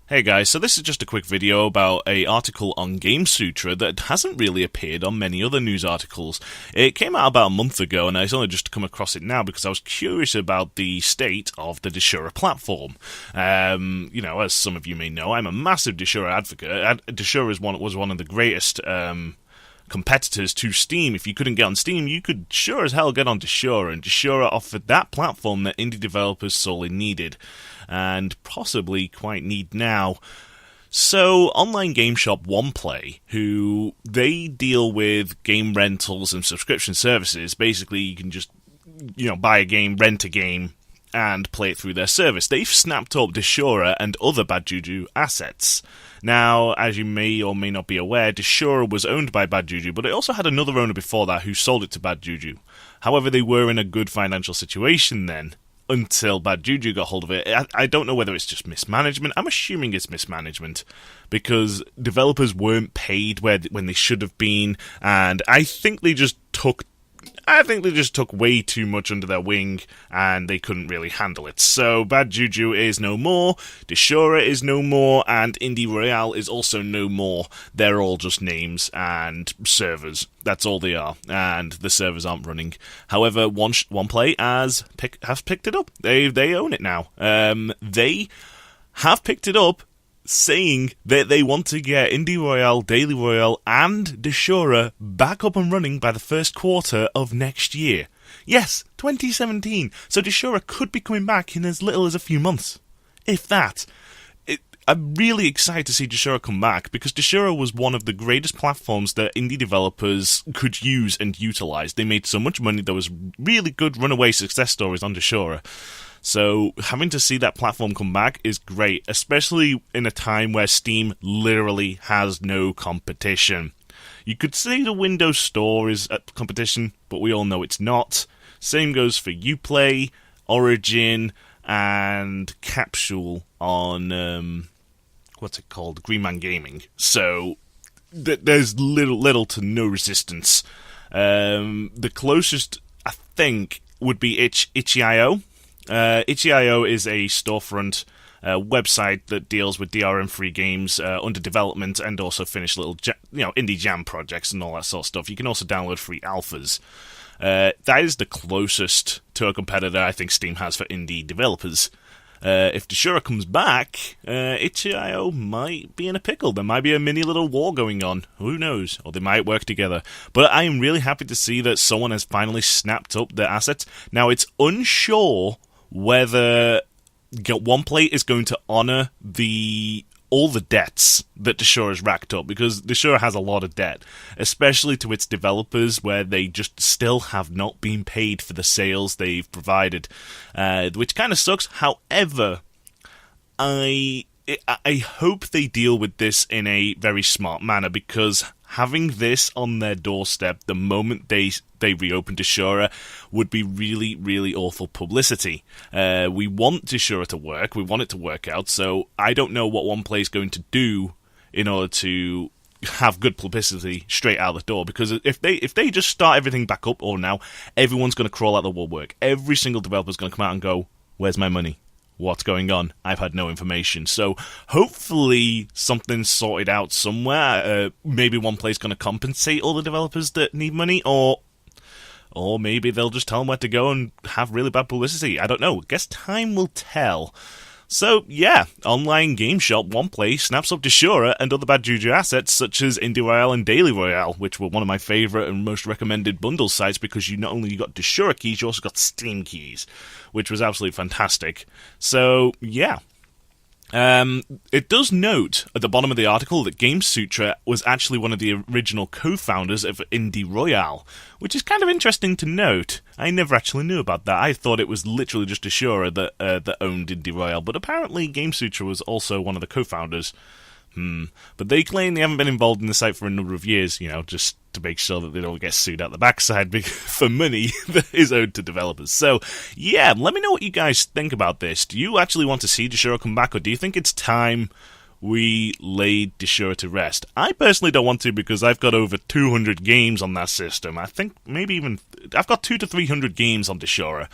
Hey guys, so this is just a quick video about an article on GameSutra that hasn't really appeared on many other news articles. It came out about a month ago and I only just come across it now because I was curious about the state of the Desura platform. As some of you may know, I'm a massive Desura advocate. Desura was one of the greatest competitors to Steam. If you couldn't get on Steam, you could sure as hell get on Desura, and Desura offered that platform that indie developers sorely needed, and possibly quite need now. So, online game shop OnePlay, who they deal with game rentals and subscription services. Basically, you can just, buy a game, rent a game, and play it through their service. They've snapped up Desura and other Bad Juju assets. Now, as you may or may not be aware, Desura was owned by Bad Juju, but it also had another owner before that who sold it to Bad Juju. However, they were in a good financial situation then, until Bad Juju got hold of it. I don't know whether it's just mismanagement. I'm assuming it's mismanagement, because developers weren't paid when they should have been, and I think they just took way too much under their wing, and they couldn't really handle it. So Bad Juju is no more, Desura is no more, and Indie Royale is also no more. They're all just names and servers. That's all they are, and the servers aren't running. However, OnePlay has picked it up. They own it now. They have picked it up, saying that they want to get Indie Royale, Daily Royale, and Desura back up and running by the first quarter of next year. Yes, 2017. So Desura could be coming back in as little as a few months, if that. I'm really excited to see Desura come back, because Desura was one of the greatest platforms that indie developers could use and utilize. They made so much money. There was really good runaway success stories on Desura. So having to see that platform come back is great, especially in a time where Steam literally has no competition. You could say the Windows Store is at competition, but we all know it's not. Same goes for Uplay, Origin, and Capsule on, Green Man Gaming. So there's little to no resistance. The closest, I think, would be Itch.io. Itch.io is a storefront website that deals with DRM-free games under development, and also finished little indie jam projects and all that sort of stuff. You can also download free alphas. That is the closest to a competitor I think Steam has for indie developers. If Desura comes back, Itch.io might be in a pickle. There might be a mini little war going on. Who knows? Or they might work together. But I am really happy to see that someone has finally snapped up their assets. Now, it's unsure whether OnePlay is going to honor all the debts that Desura has racked up, because Desura has a lot of debt, especially to its developers, where they just still have not been paid for the sales they've provided, which kind of sucks. However, I hope they deal with this in a very smart manner, because having this on their doorstep the moment they reopen Desura would be really, really awful publicity. We want Desura to work. We want it to work out. So I don't know what OnePlay is going to do in order to have good publicity straight out the door. Because if they just start everything back up or now, everyone's going to crawl out the woodwork. Every single developer is going to come out and go, "Where's my money? What's going on? I've had no information." So hopefully something's sorted out somewhere. Maybe OnePlay's going to compensate all the developers that need money, or maybe they'll just tell them where to go and have really bad publicity. I don't know. Guess time will tell. So, yeah, online game shop OnePlay snaps up Desura and other Bad Juju assets such as Indie Royale and Daily Royale, which were one of my favourite and most recommended bundle sites, because you not only got Desura keys, you also got Steam keys, which was absolutely fantastic. So, yeah. It does note at the bottom of the article that GameSutra was actually one of the original co-founders of Indie Royale, which is kind of interesting to note. I never actually knew about that. I thought it was literally just Desura that owned Indie Royale, but apparently GameSutra was also one of the co-founders. But they claim they haven't been involved in the site for a number of years, just to make sure that they don't get sued out the backside for money that is owed to developers. So, yeah, let me know what you guys think about this. Do you actually want to see Desura come back, or do you think it's time we laid Desura to rest. I personally don't want to because I've got over 200 games on that system. I think maybe even I've got 200 to 300 games on Desura.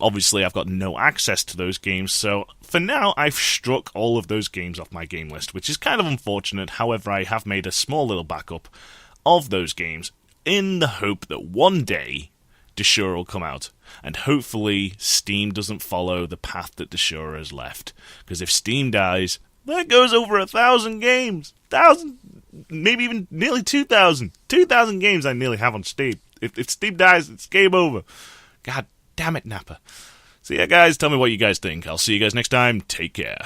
Obviously, I've got no access to those games, so for now, I've struck all of those games off my game list, which is kind of unfortunate. However, I have made a small little backup of those games in the hope that one day Desura will come out, and hopefully Steam doesn't follow the path that Desura has left. Because if Steam dies, that goes over 1,000 games. 1,000, maybe even nearly 2,000. 2,000 games I nearly have on Steam. If Steam dies, it's game over. God damn it, Nappa. So yeah, guys, tell me what you guys think. I'll see you guys next time. Take care.